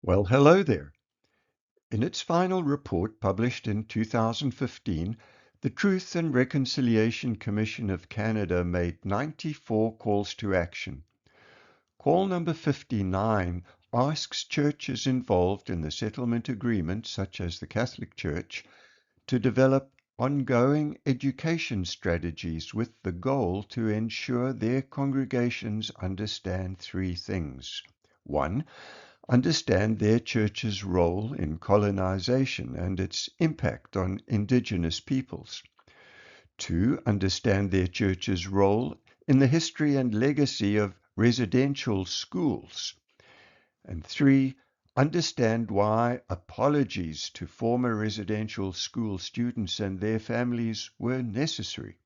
Well, hello there. In its final report published in 2015, the Truth and Reconciliation Commission of Canada made 94 calls to action. Call number 59 asks churches involved in the settlement agreement, such as the Catholic Church, to develop ongoing education strategies with the goal to ensure their congregations understand three things. 1. Understand their church's role in colonization and its impact on Indigenous peoples. 2. Understand their church's role in the history and legacy of residential schools. And 3. Understand why apologies to former residential school students and their families were necessary.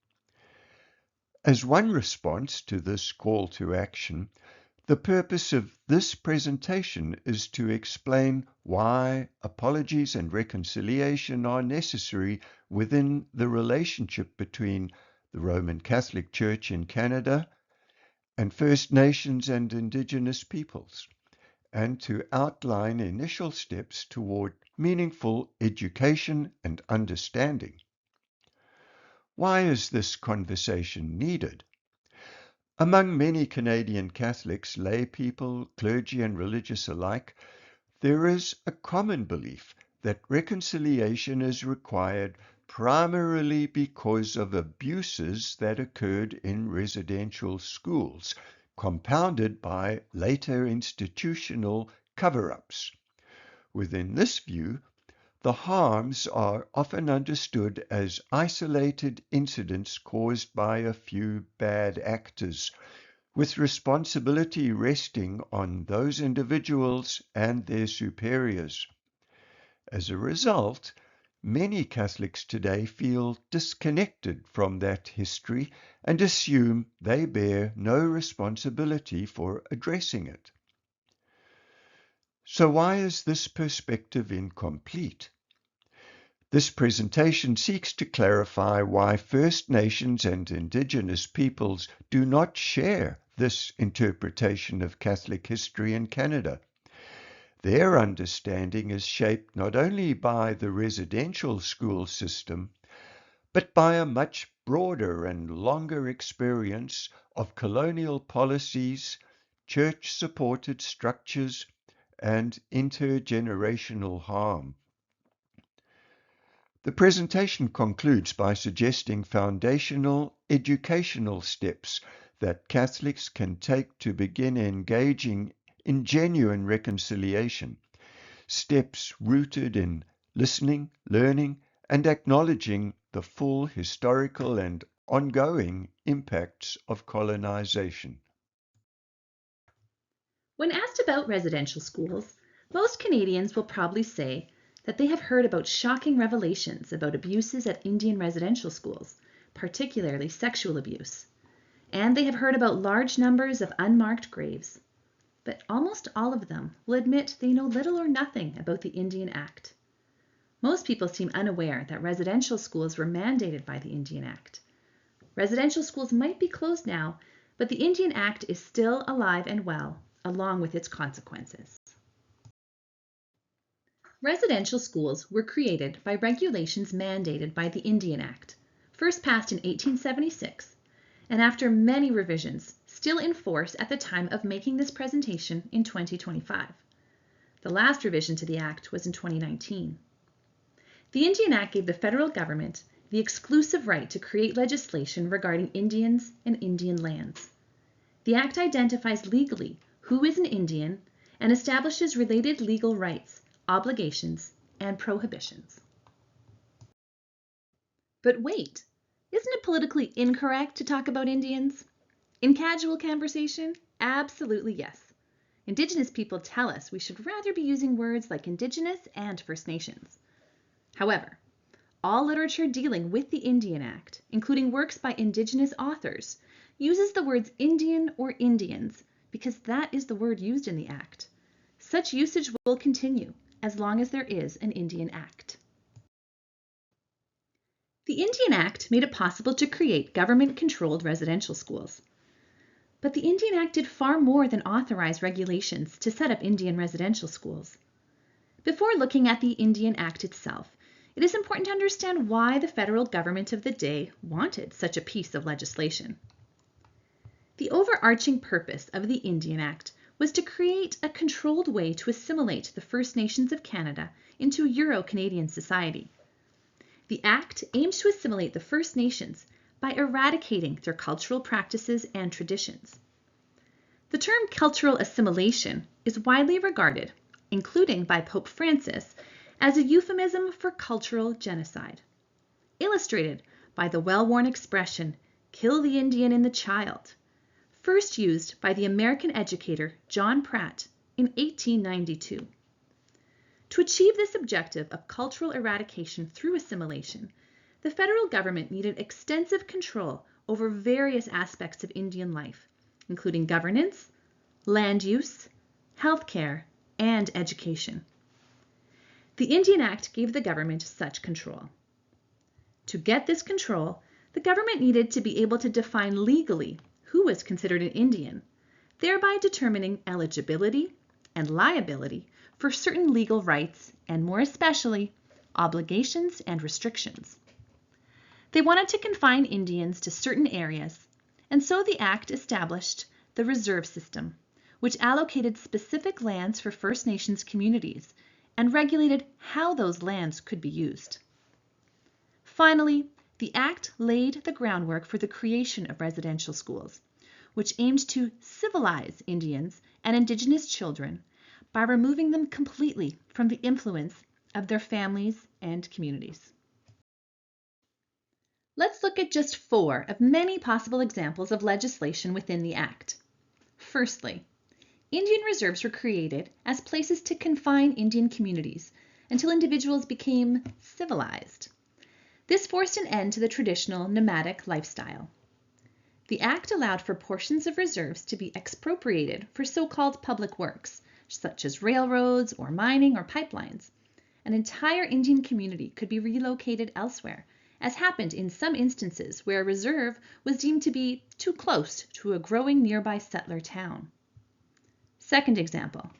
As one response to this call to action, the purpose of this presentation is to explain why apologies and reconciliation are necessary within the relationship between the Roman Catholic Church in Canada and First Nations and Indigenous peoples, and to outline initial steps toward meaningful education and understanding. Why is this conversation needed? Among many Canadian Catholics, lay people, clergy and religious alike, there is a common belief that reconciliation is required primarily because of abuses that occurred in residential schools, compounded by later institutional cover-ups. Within this view, the harms are often understood as isolated incidents caused by a few bad actors, with responsibility resting on those individuals and their superiors. As a result, many Catholics today feel disconnected from that history and assume they bear no responsibility for addressing it. So why is this perspective incomplete? This presentation seeks to clarify why First Nations and Indigenous peoples do not share this interpretation of Catholic history in Canada. Their understanding is shaped not only by the residential school system, but by a much broader and longer experience of colonial policies, church-supported structures, and intergenerational harm. The presentation concludes by suggesting foundational educational steps that Catholics can take to begin engaging in genuine reconciliation, steps rooted in listening, learning, and acknowledging the full historical and ongoing impacts of colonization. When asked about residential schools, most Canadians will probably say that they have heard about shocking revelations about abuses at Indian residential schools, particularly sexual abuse. And they have heard about large numbers of unmarked graves. But almost all of them will admit they know little or nothing about the Indian Act. Most people seem unaware that residential schools were mandated by the Indian Act. Residential schools might be closed now, but the Indian Act is still alive and well, along with its consequences. Residential schools were created by regulations mandated by the Indian Act, first passed in 1876, and after many revisions, still in force at the time of making this presentation in 2025. The last revision to the Act was in 2019. The Indian Act gave the federal government the exclusive right to create legislation regarding Indians and Indian lands. The Act identifies legally who is an Indian and establishes related legal rights, obligations, and prohibitions. But wait, isn't it politically incorrect to talk about Indians? In casual conversation, absolutely yes. Indigenous people tell us we should rather be using words like Indigenous and First Nations. However, all literature dealing with the Indian Act, including works by Indigenous authors, uses the words Indian or Indians because that is the word used in the Act. Such usage will continue as long as there is an Indian Act. The Indian Act made it possible to create government-controlled residential schools. But the Indian Act did far more than authorize regulations to set up Indian residential schools. Before looking at the Indian Act itself, it is important to understand why the federal government of the day wanted such a piece of legislation. The overarching purpose of the Indian Act was to create a controlled way to assimilate the First Nations of Canada into Euro-Canadian society. The Act aimed to assimilate the First Nations by eradicating their cultural practices and traditions. The term cultural assimilation is widely regarded, including by Pope Francis, as a euphemism for cultural genocide, illustrated by the well-worn expression, "kill the Indian in the child," first used by the American educator John Pratt in 1892. To achieve this objective of cultural eradication through assimilation, the federal government needed extensive control over various aspects of Indian life, including governance, land use, healthcare, and education. The Indian Act gave the government such control. To get this control, the government needed to be able to define legally who was considered an Indian, thereby determining eligibility and liability for certain legal rights and, more especially, obligations and restrictions. They wanted to confine Indians to certain areas, and so the Act established the reserve system, which allocated specific lands for First Nations communities and regulated how those lands could be used. Finally, the Act laid the groundwork for the creation of residential schools, which aimed to civilize Indians and Indigenous children by removing them completely from the influence of their families and communities. Let's look at just 4 of many possible examples of legislation within the Act. Firstly, Indian reserves were created as places to confine Indian communities until individuals became civilized. This forced an end to the traditional nomadic lifestyle. The Act allowed for portions of reserves to be expropriated for so-called public works, such as railroads or mining or pipelines. An entire Indian community could be relocated elsewhere, as happened in some instances where a reserve was deemed to be too close to a growing nearby settler town. Second example,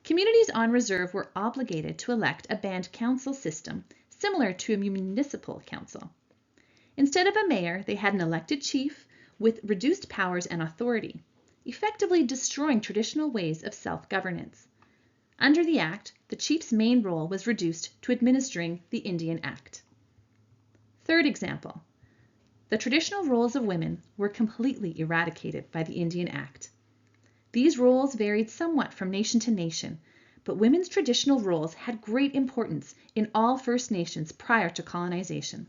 communities on reserve were obligated to elect a band council system similar to a municipal council. Instead of a mayor, they had an elected chief with reduced powers and authority, effectively destroying traditional ways of self-governance. Under the Act, the chief's main role was reduced to administering the Indian Act. Third example, the traditional roles of women were completely eradicated by the Indian Act. These roles varied somewhat from nation to nation, but women's traditional roles had great importance in all First Nations prior to colonization.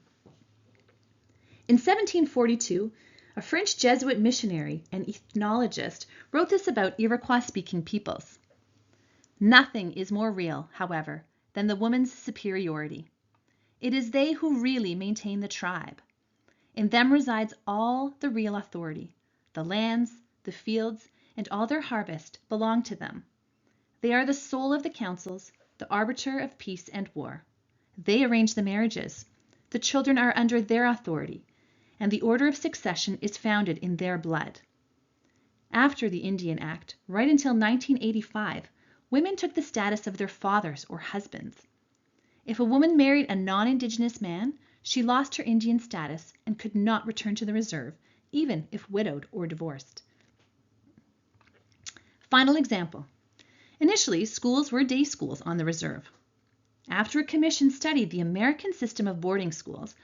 In 1742, a French Jesuit missionary and ethnologist wrote this about Iroquois-speaking peoples. Nothing is more real, however, than the woman's superiority. It is they who really maintain the tribe. In them resides all the real authority. The lands, the fields, and all their harvest belong to them. They are the soul of the councils, the arbiter of peace and war. They arrange the marriages. The children are under their authority, and the order of succession is founded in their blood. After the Indian Act, right until 1985, women took the status of their fathers or husbands. If a woman married a non-Indigenous man, she lost her Indian status and could not return to the reserve, even if widowed or divorced. Final example. Initially, schools were day schools on the reserve. After a commission studied the American system of boarding schools,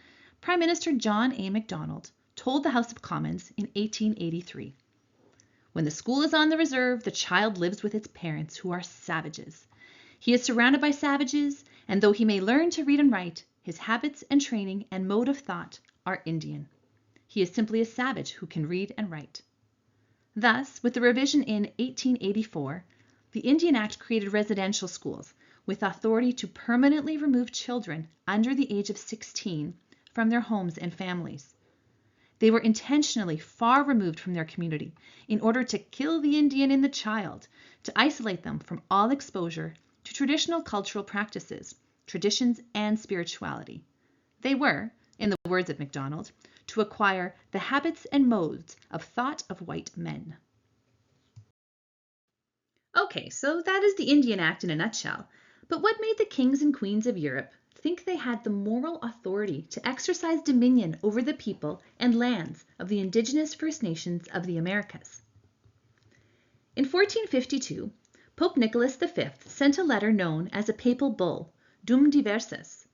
Prime Minister John A. Macdonald told the House of Commons in 1883, "When the school is on the reserve, the child lives with its parents, who are savages. He is surrounded by savages, and though he may learn to read and write, his habits and training and mode of thought are Indian. He is simply a savage who can read and write." Thus, with the revision in 1884, the Indian Act created residential schools with authority to permanently remove children under the age of 16 from their homes and families. They were intentionally far removed from their community in order to kill the Indian in the child, to isolate them from all exposure to traditional cultural practices, traditions, and spirituality. They were, in the words of Macdonald, to acquire the habits and modes of thought of white men. Okay, so that is the Indian Act in a nutshell. But what made the kings and queens of Europe think they had the moral authority to exercise dominion over the people and lands of the indigenous First Nations of the Americas? In 1452, Pope Nicholas V sent a letter known as a papal bull, Dum Diversas,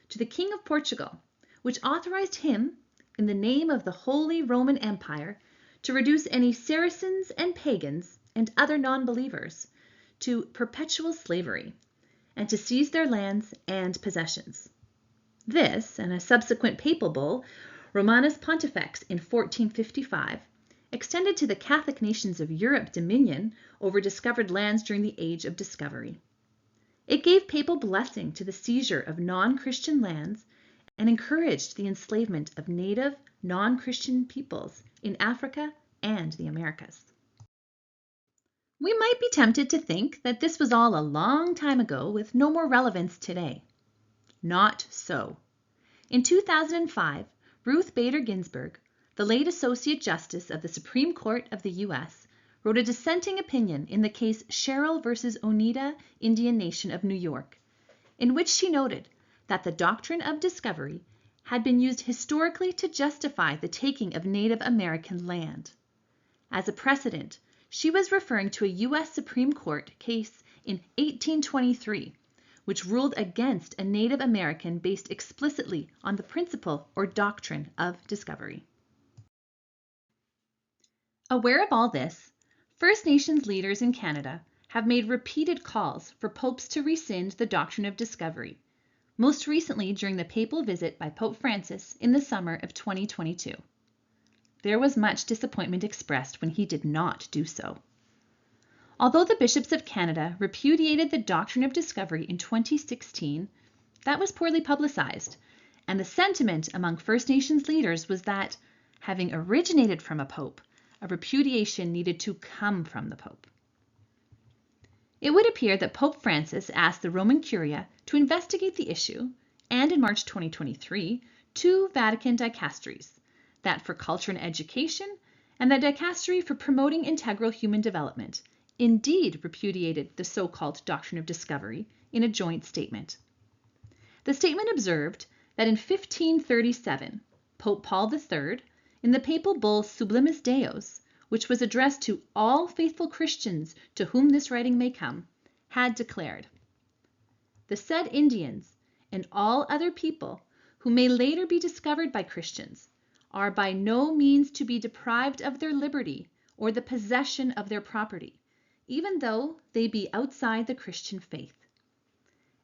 to the King of Portugal, which authorized him, in the name of the Holy Roman Empire, to reduce any Saracens and pagans and other non-believers to perpetual slavery, and to seize their lands and possessions. This, and a subsequent papal bull, Romanus Pontifex in 1455, extended to the Catholic nations of Europe dominion over discovered lands during the Age of Discovery. It gave papal blessing to the seizure of non-Christian lands and encouraged the enslavement of native, non-Christian peoples in Africa and the Americas. We might be tempted to think that this was all a long time ago with no more relevance today. Not so. In 2005, Ruth Bader Ginsburg, the late Associate Justice of the Supreme Court of the U.S., wrote a dissenting opinion in the case Sherrill versus Oneida Indian Nation of New York, in which she noted that the doctrine of discovery had been used historically to justify the taking of Native American land. As a precedent, she was referring to a U.S. Supreme Court case in 1823, which ruled against a Native American based explicitly on the principle or doctrine of discovery. Aware of all this, First Nations leaders in Canada have made repeated calls for popes to rescind the doctrine of discovery, most recently during the papal visit by Pope Francis in the summer of 2022. There was much disappointment expressed when he did not do so. Although the bishops of Canada repudiated the doctrine of discovery in 2016, that was poorly publicized, and the sentiment among First Nations leaders was that, having originated from a pope, a repudiation needed to come from the pope. It would appear that Pope Francis asked the Roman Curia to investigate the issue, and in March 2023, 2 Vatican dicasteries, that for culture and education, and the dicastery for promoting integral human development, indeed repudiated the so-called doctrine of discovery in a joint statement. The statement observed that in 1537, Pope Paul III, in the papal bull Sublimis Deus, which was addressed to all faithful Christians to whom this writing may come, had declared, "The said Indians and all other people who may later be discovered by Christians are by no means to be deprived of their liberty or the possession of their property, even though they be outside the Christian faith,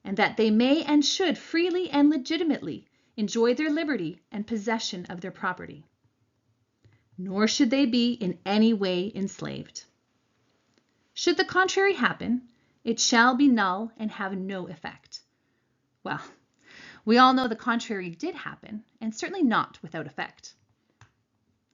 and that they may and should freely and legitimately enjoy their liberty and possession of their property. Nor should they be in any way enslaved. Should the contrary happen, it shall be null and have no effect." Well, we all know the contrary did happen, and certainly not without effect.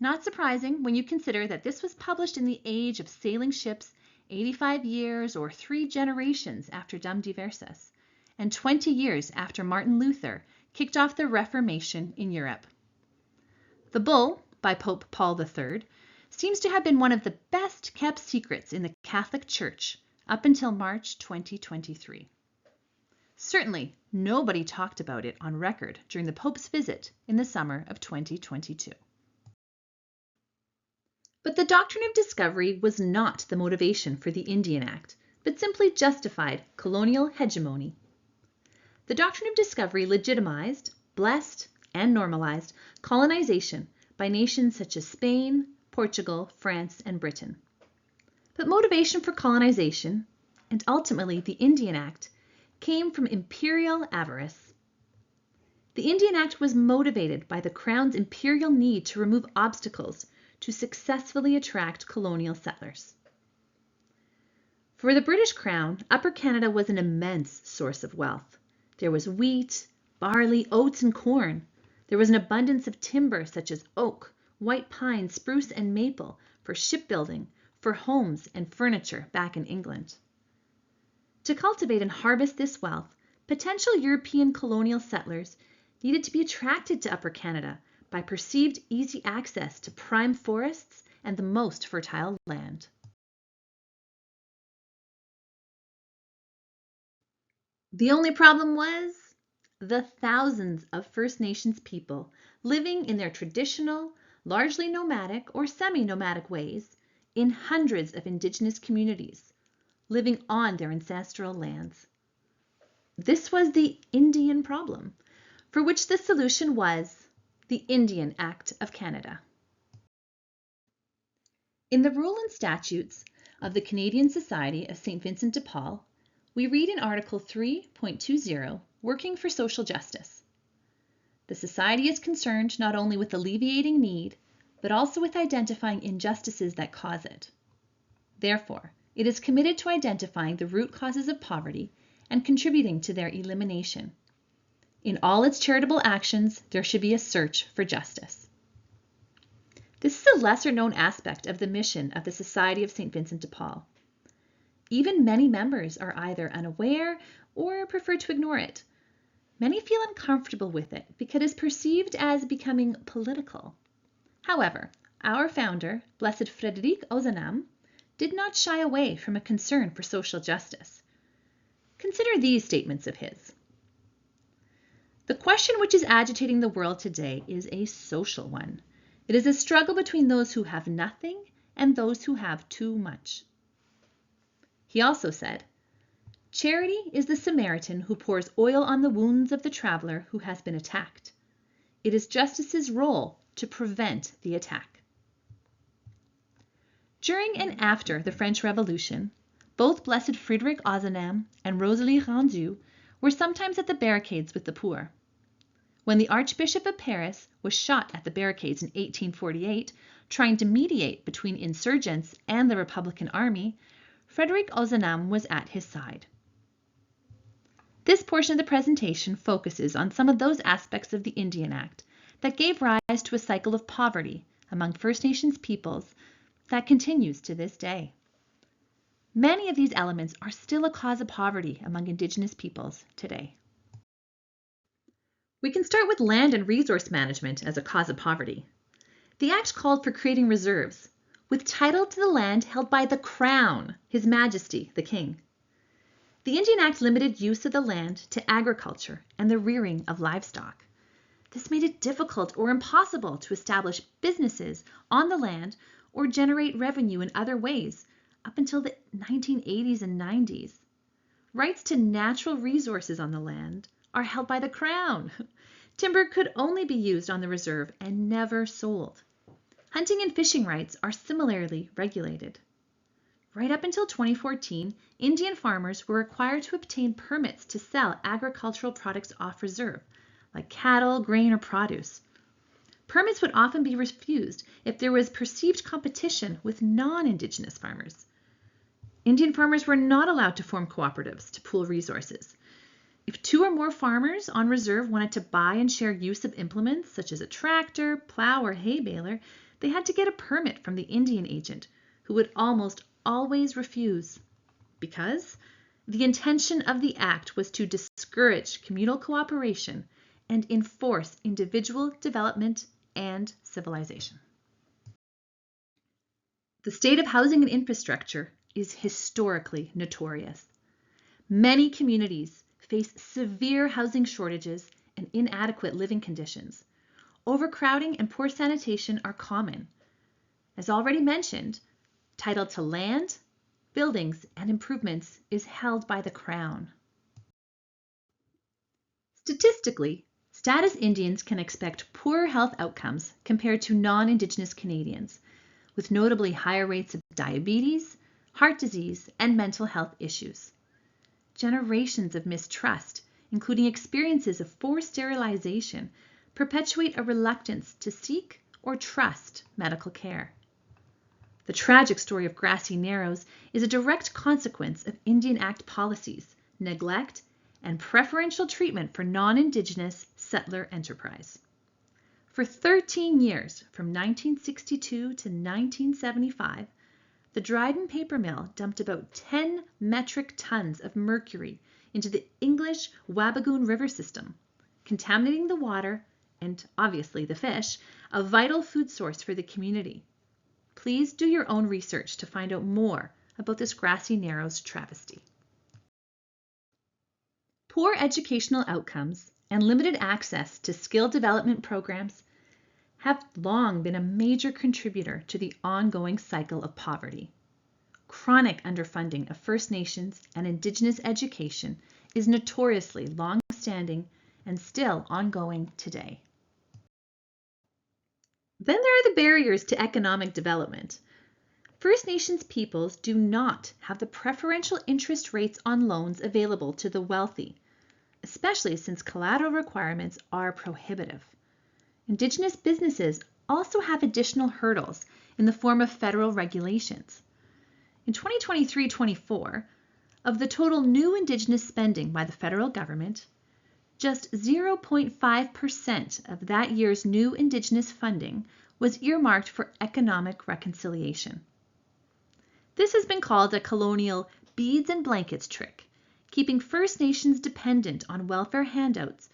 Not surprising when you consider that this was published in the age of sailing ships 85 years or 3 generations after Dum Diversas, and 20 years after Martin Luther kicked off the Reformation in Europe. The bull, by Pope Paul III, seems to have been one of the best kept secrets in the Catholic Church up until March 2023. Certainly, nobody talked about it on record during the Pope's visit in the summer of 2022. But the doctrine of discovery was not the motivation for the Indian Act, but simply justified colonial hegemony. The doctrine of discovery legitimized, blessed, and normalized colonization by nations such as Spain, Portugal, France, and Britain. But motivation for colonization, and ultimately the Indian Act, came from imperial avarice. The Indian Act was motivated by the Crown's imperial need to remove obstacles to successfully attract colonial settlers. For the British Crown, Upper Canada was an immense source of wealth. There was wheat, barley, oats, and corn. There was an abundance of timber such as oak, white pine, spruce, and maple for shipbuilding, for homes and furniture back in England. To cultivate and harvest this wealth, potential European colonial settlers needed to be attracted to Upper Canada by perceived easy access to prime forests and the most fertile land. The only problem was the thousands of First Nations people living in their traditional, largely nomadic or semi-nomadic ways in hundreds of Indigenous communities living on their ancestral lands. This was the Indian problem, for which the solution was the Indian Act of Canada. In the Rule and Statutes of the Canadian Society of St. Vincent de Paul, we read in Article 3.20, Working for Social Justice. The Society is concerned not only with alleviating need, but also with identifying injustices that cause it. Therefore, it is committed to identifying the root causes of poverty and contributing to their elimination. In all its charitable actions, there should be a search for justice. This is a lesser-known aspect of the mission of the Society of St. Vincent de Paul. Even many members are either unaware or prefer to ignore it. Many feel uncomfortable with it because it is perceived as becoming political. However, our founder, Blessed Frédéric Ozanam, did not shy away from a concern for social justice. Consider these statements of his. The question which is agitating the world today is a social one. It is a struggle between those who have nothing and those who have too much. He also said, charity is the Samaritan who pours oil on the wounds of the traveler who has been attacked. It is justice's role to prevent the attack. During and after the French Revolution, both Blessed Frédéric Ozanam and Rosalie Rendu were sometimes at the barricades with the poor. When the Archbishop of Paris was shot at the barricades in 1848, trying to mediate between insurgents and the Republican Army, Frédéric Ozanam was at his side. This portion of the presentation focuses on some of those aspects of the Indian Act that gave rise to a cycle of poverty among First Nations peoples that continues to this day. Many of these elements are still a cause of poverty among Indigenous peoples today. We can start with land and resource management as a cause of poverty. The Act called for creating reserves with title to the land held by the Crown, His Majesty, the King. The Indian Act limited use of the land to agriculture and the rearing of livestock. This made it difficult or impossible to establish businesses on the land or generate revenue in other ways up until the 1980s and 90s. Rights to natural resources on the land are held by the Crown. Timber could only be used on the reserve and never sold. Hunting and fishing rights are similarly regulated. Right up until 2014, Indian farmers were required to obtain permits to sell agricultural products off reserve, like cattle, grain, or produce. Permits would often be refused if there was perceived competition with non-Indigenous farmers. Indian farmers were not allowed to form cooperatives to pool resources. If two or more farmers on reserve wanted to buy and share use of implements such as a tractor, plow, or hay baler, they had to get a permit from the Indian agent, who would almost always refuse, because the intention of the Act was to discourage communal cooperation and enforce individual development and civilization. The state of housing and infrastructure is historically notorious. Many communities face severe housing shortages and inadequate living conditions. Overcrowding and poor sanitation are common. As already mentioned, title to land, buildings, and improvements is held by the Crown. Statistically, Status Indians can expect poorer health outcomes compared to non-Indigenous Canadians, with notably higher rates of diabetes, heart disease, and mental health issues. Generations of mistrust, including experiences of forced sterilization, perpetuate a reluctance to seek or trust medical care. The tragic story of Grassy Narrows is a direct consequence of Indian Act policies, neglect, and preferential treatment for non-Indigenous settler enterprise. For 13 years, from 1962 to 1975, the Dryden paper mill dumped about 10 metric tons of mercury into the English Wabigoon River system, contaminating the water and, obviously, the fish, a vital food source for the community. Please do your own research to find out more about this Grassy Narrows travesty. Poor educational outcomes and limited access to skill development programs have long been a major contributor to the ongoing cycle of poverty. Chronic underfunding of First Nations and Indigenous education is notoriously long-standing and still ongoing today. Then there are the barriers to economic development. First Nations peoples do not have the preferential interest rates on loans available to the wealthy, especially since collateral requirements are prohibitive. Indigenous businesses also have additional hurdles in the form of federal regulations. In 2023-24, of the total new Indigenous spending by the federal government, just 0.5% of that year's new Indigenous funding was earmarked for economic reconciliation. This has been called a colonial beads and blankets trick, keeping First Nations dependent on welfare handouts,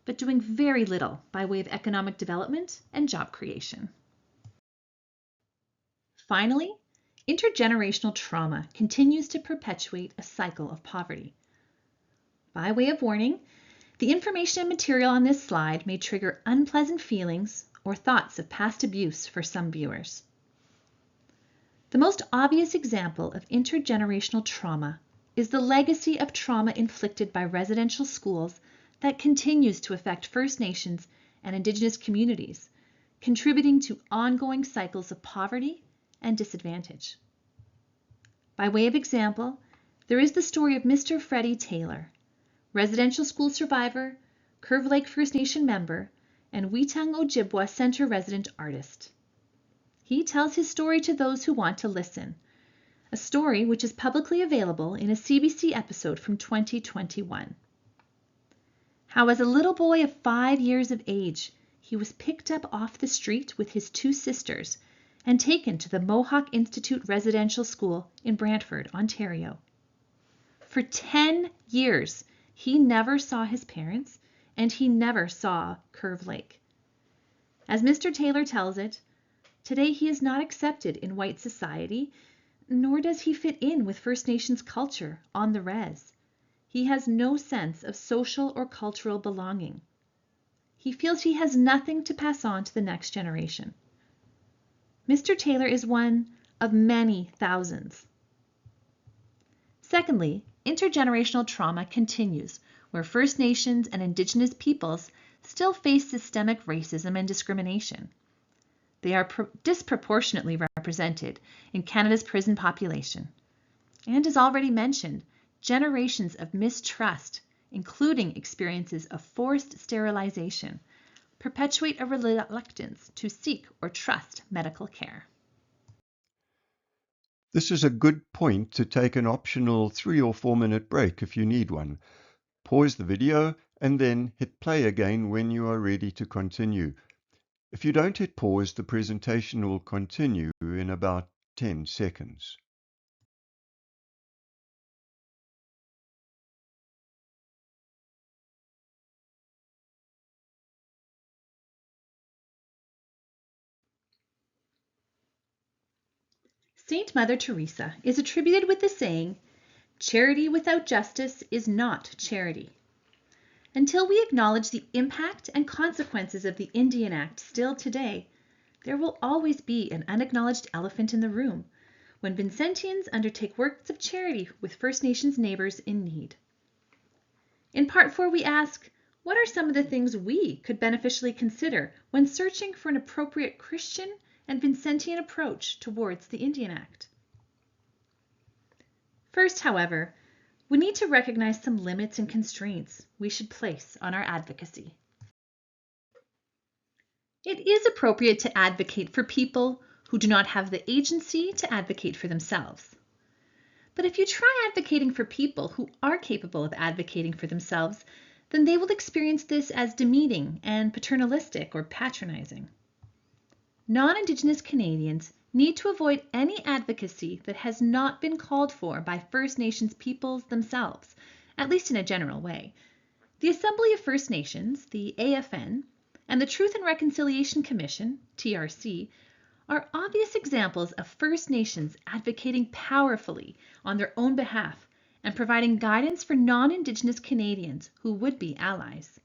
but doing very little by way of economic development and job creation. Finally, intergenerational trauma continues to perpetuate a cycle of poverty. By way of warning, the information and material on this slide may trigger unpleasant feelings or thoughts of past abuse for some viewers. The most obvious example of intergenerational trauma is the legacy of trauma inflicted by residential schools that continues to affect First Nations and Indigenous communities, contributing to ongoing cycles of poverty and disadvantage. By way of example, there is the story of Mr. Freddie Taylor, residential school survivor, Curve Lake First Nation member, and Wetang Ojibwa Center resident artist. He tells his story to those who want to listen, a story which is publicly available in a CBC episode from 2021. How as a little boy of 5 years of age, he was picked up off the street with his 2 sisters and taken to the Mohawk Institute Residential School in Brantford, Ontario. For 10 years, he never saw his parents, and he never saw Curve Lake. As Mr. Taylor tells it, today he is not accepted in white society, nor does he fit in with First Nations culture on the res. He has no sense of social or cultural belonging. He feels he has nothing to pass on to the next generation. Mr. Taylor is one of many thousands. Secondly, intergenerational trauma continues, where First Nations and Indigenous peoples still face systemic racism and discrimination. They are disproportionately represented in Canada's prison population. And as already mentioned, generations of mistrust, including experiences of forced sterilization, perpetuate a reluctance to seek or trust medical care. This is a good point to take an optional 3 or 4 minute break if you need one. Pause the video and then hit play again when you are ready to continue. If you don't hit pause, the presentation will continue in about 10 seconds. Saint Mother Teresa is attributed with the saying, "Charity without justice is not charity." Until we acknowledge the impact and consequences of the Indian Act still today, there will always be an unacknowledged elephant in the room when Vincentians undertake works of charity with First Nations neighbors in need. In Part 4, we ask, what are some of the things we could beneficially consider when searching for an appropriate Christian and Vincentian approach towards the Indian Act? First, however, we need to recognize some limits and constraints we should place on our advocacy. It is appropriate to advocate for people who do not have the agency to advocate for themselves. But if you try advocating for people who are capable of advocating for themselves, then they will experience this as demeaning and paternalistic or patronizing. Non-Indigenous Canadians need to avoid any advocacy that has not been called for by First Nations peoples themselves, at least in a general way. The Assembly of First Nations, the AFN, and the Truth and Reconciliation Commission, TRC, are obvious examples of First Nations advocating powerfully on their own behalf and providing guidance for non-Indigenous Canadians who would be allies.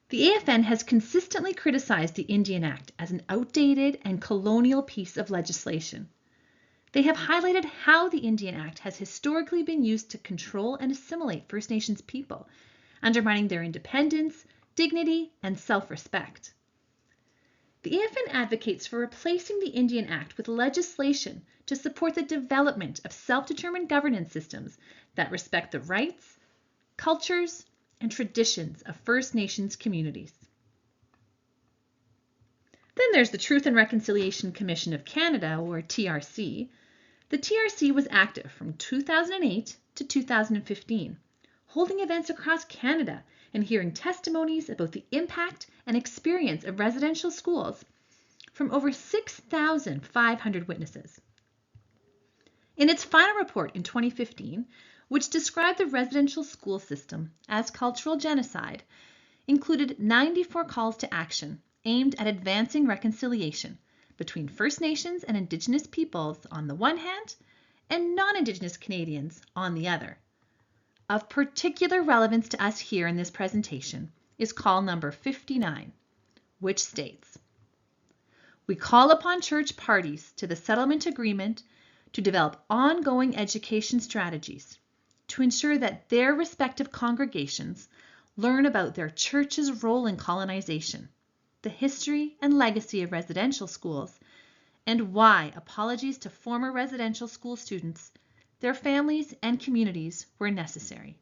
The AFN has consistently criticized the Indian Act as an outdated and colonial piece of legislation. They have highlighted how the Indian Act has historically been used to control and assimilate First Nations people, undermining their independence, dignity, and self-respect. The AFN advocates for replacing the Indian Act with legislation to support the development of self-determined governance systems that respect the rights, cultures, and traditions of First Nations communities. Then there's the Truth and Reconciliation Commission of Canada, or TRC. The TRC was active from 2008 to 2015, holding events across Canada and hearing testimonies about the impact and experience of residential schools from over 6,500 witnesses. In its final report in 2015, which described the residential school system as cultural genocide, included 94 calls to action aimed at advancing reconciliation between First Nations and Indigenous peoples on the one hand and non-Indigenous Canadians on the other. Of particular relevance to us here in this presentation is call number 59, which states, "We call upon church parties to the settlement agreement to develop ongoing education strategies to ensure that their respective congregations learn about their church's role in colonization, the history and legacy of residential schools, and why apologies to former residential school students, their families, and communities were necessary."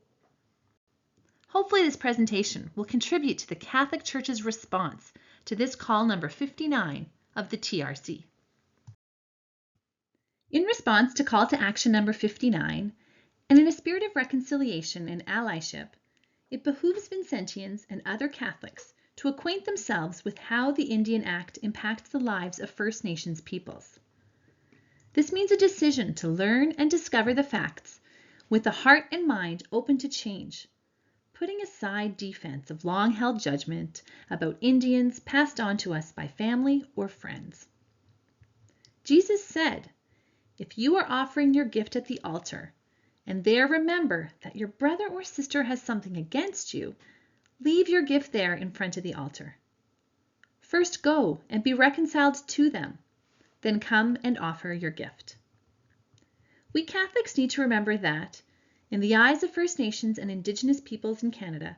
Hopefully this presentation will contribute to the Catholic Church's response to this call number 59 of the TRC. In response to call to action number 59, and in a spirit of reconciliation and allyship, it behooves Vincentians and other Catholics to acquaint themselves with how the Indian Act impacts the lives of First Nations peoples. This means a decision to learn and discover the facts with a heart and mind open to change, putting aside defense of long-held judgment about Indians passed on to us by family or friends. Jesus said, "If you are offering your gift at the altar, and there remember that your brother or sister has something against you, leave your gift there in front of the altar. First go and be reconciled to them, then come and offer your gift." We Catholics need to remember that, in the eyes of First Nations and Indigenous peoples in Canada,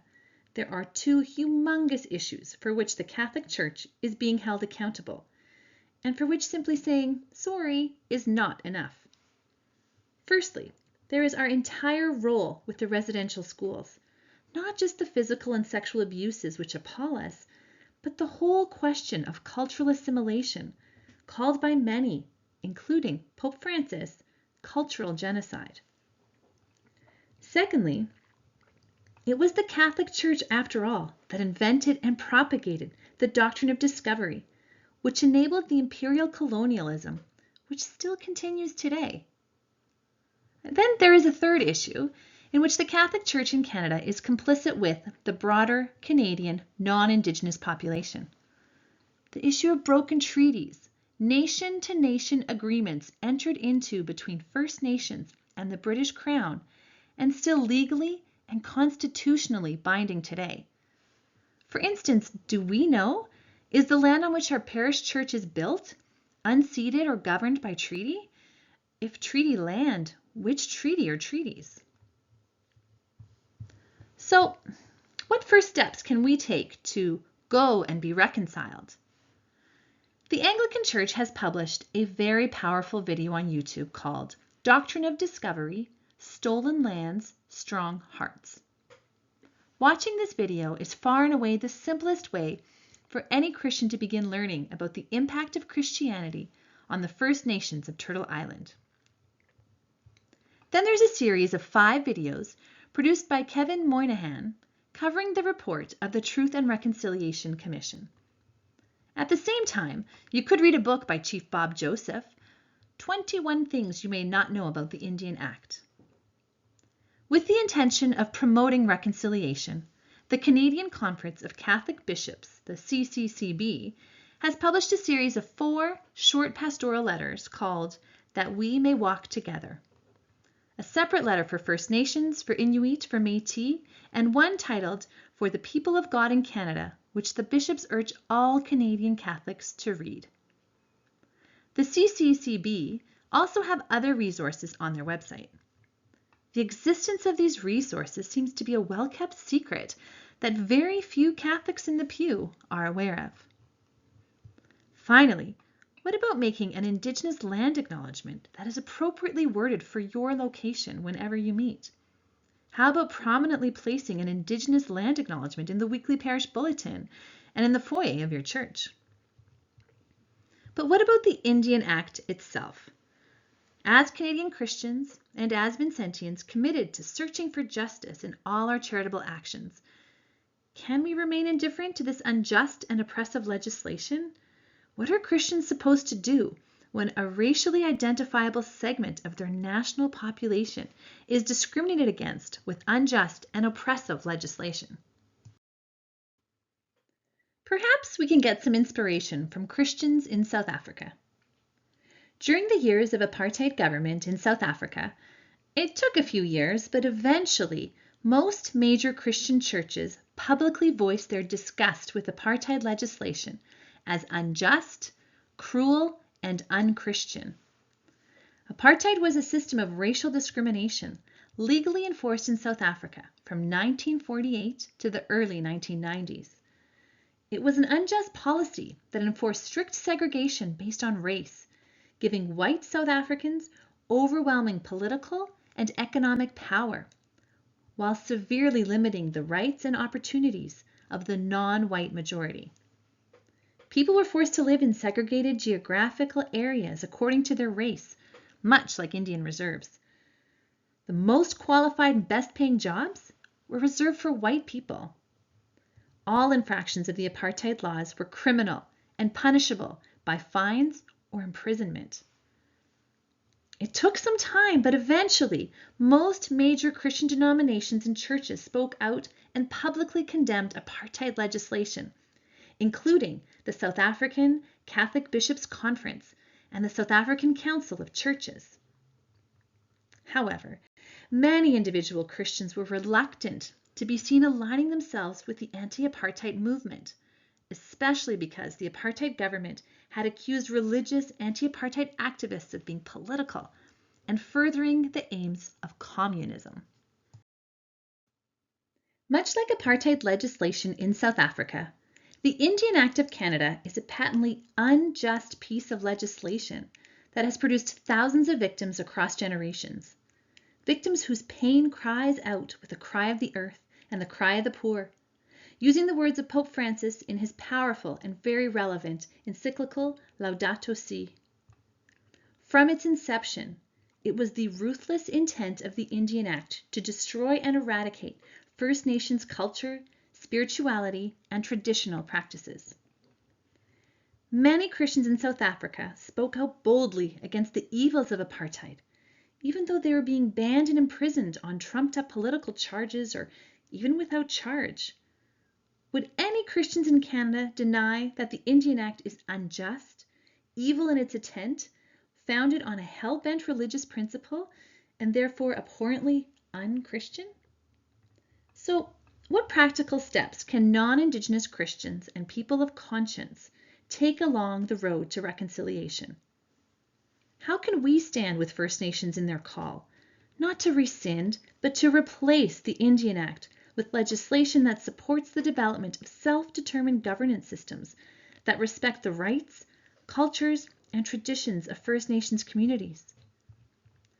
there are two humongous issues for which the Catholic Church is being held accountable, and for which simply saying sorry is not enough. Firstly, there is our entire role with the residential schools, not just the physical and sexual abuses which appall us, but the whole question of cultural assimilation, called by many, including Pope Francis, cultural genocide. Secondly, it was the Catholic Church, after all, that invented and propagated the doctrine of discovery, which enabled the imperial colonialism, which still continues today. Then there is a third issue in which the Catholic Church in Canada is complicit with the broader Canadian non-Indigenous population. The issue of broken treaties, nation-to-nation agreements entered into between First Nations and the British Crown, and still legally and constitutionally binding today. For instance, do we know, is the land on which our parish church is built unceded or governed by treaty? If treaty land, which treaty or treaties? So, what first steps can we take to go and be reconciled? The Anglican Church has published a very powerful video on YouTube called Doctrine of Discovery, Stolen Lands, Strong Hearts. Watching this video is far and away the simplest way for any Christian to begin learning about the impact of Christianity on the First Nations of Turtle Island. Then there's a series of 5 videos produced by Kevin Moynihan covering the report of the Truth and Reconciliation Commission. At the same time, you could read a book by Chief Bob Joseph, 21 Things You May Not Know About the Indian Act. With the intention of promoting reconciliation, the Canadian Conference of Catholic Bishops, the CCCB, has published a series of 4 short pastoral letters called That We May Walk Together, a separate letter for First Nations, for Inuit, for Métis, and one titled For the People of God in Canada, which the bishops urge all Canadian Catholics to read. The CCCB also have other resources on their website. The existence of these resources seems to be a well-kept secret that very few Catholics in the pew are aware of. Finally, what about making an Indigenous land acknowledgement that is appropriately worded for your location whenever you meet? How about prominently placing an Indigenous land acknowledgement in the weekly parish bulletin and in the foyer of your church? But what about the Indian Act itself? As Canadian Christians and as Vincentians committed to searching for justice in all our charitable actions, can we remain indifferent to this unjust and oppressive legislation? What are Christians supposed to do when a racially identifiable segment of their national population is discriminated against with unjust and oppressive legislation? Perhaps we can get some inspiration from Christians in South Africa. During the years of apartheid government in South Africa, it took a few years, but eventually most major Christian churches publicly voiced their disgust with apartheid legislation as unjust, cruel, and unchristian. Apartheid was a system of racial discrimination legally enforced in South Africa from 1948 to the early 1990s. It was an unjust policy that enforced strict segregation based on race, giving white South Africans overwhelming political and economic power, while severely limiting the rights and opportunities of the non-white majority. People were forced to live in segregated geographical areas according to their race, much like Indian reserves. The most qualified and best-paying jobs were reserved for white people. All infractions of the apartheid laws were criminal and punishable by fines or imprisonment. It took some time, but eventually most major Christian denominations and churches spoke out and publicly condemned apartheid legislation, including the South African Catholic Bishops' Conference and the South African Council of Churches. However, many individual Christians were reluctant to be seen aligning themselves with the anti-apartheid movement, especially because the apartheid government had accused religious anti-apartheid activists of being political and furthering the aims of communism. Much like apartheid legislation in South Africa, the Indian Act of Canada is a patently unjust piece of legislation that has produced thousands of victims across generations. Victims whose pain cries out with the cry of the earth and the cry of the poor, using the words of Pope Francis in his powerful and very relevant encyclical Laudato Si. From its inception, it was the ruthless intent of the Indian Act to destroy and eradicate First Nations culture, spirituality, and traditional practices. Many Christians in South Africa spoke out boldly against the evils of apartheid, even though they were being banned and imprisoned on trumped-up political charges or even without charge. Would any Christians in Canada deny that the Indian Act is unjust, evil in its intent, founded on a hell-bent religious principle, and therefore abhorrently unchristian? So, what practical steps can non-Indigenous Christians and people of conscience take along the road to reconciliation? How can we stand with First Nations in their call, not to rescind, but to replace the Indian Act with legislation that supports the development of self-determined governance systems that respect the rights, cultures, and traditions of First Nations communities?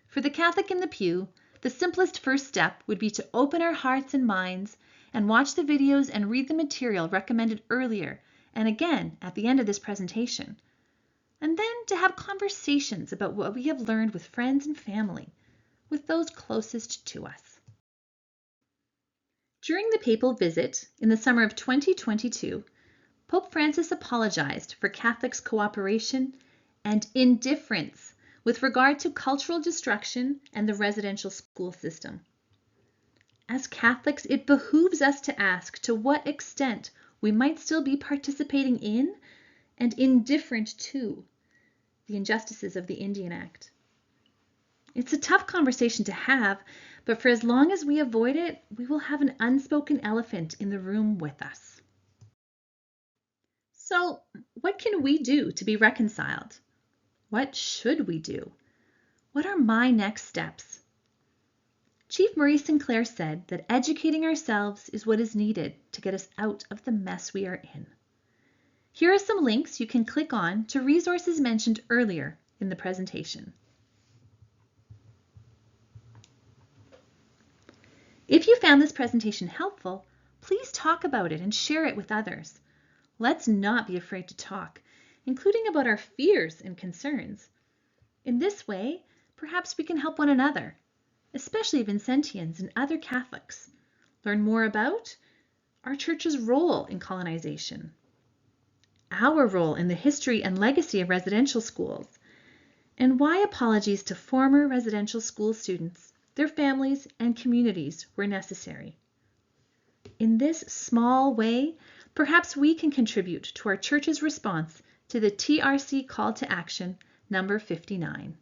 For the Catholic in the pew, the simplest first step would be to open our hearts and minds and watch the videos and read the material recommended earlier and again at the end of this presentation, and then to have conversations about what we have learned with friends and family, with those closest to us. During the papal visit in the summer of 2022, Pope Francis apologized for Catholics' cooperation and indifference with regard to cultural destruction and the residential school system. As Catholics, it behooves us to ask to what extent we might still be participating in and indifferent to the injustices of the Indian Act. It's a tough conversation to have, but for as long as we avoid it, we will have an unspoken elephant in the room with us. So, what can we do to be reconciled? What should we do? What are my next steps? Chief Marie Sinclair said that educating ourselves is what is needed to get us out of the mess we are in. Here are some links you can click on to resources mentioned earlier in the presentation. If you found this presentation helpful, please talk about it and share it with others. Let's not be afraid to talk, including about our fears and concerns. In this way, perhaps we can help one another, especially Vincentians and other Catholics, learn more about our church's role in colonization, our role in the history and legacy of residential schools, and why apologies to former residential school students, their families, and communities were necessary. In this small way, perhaps we can contribute to our church's response to the TRC call to action number 59.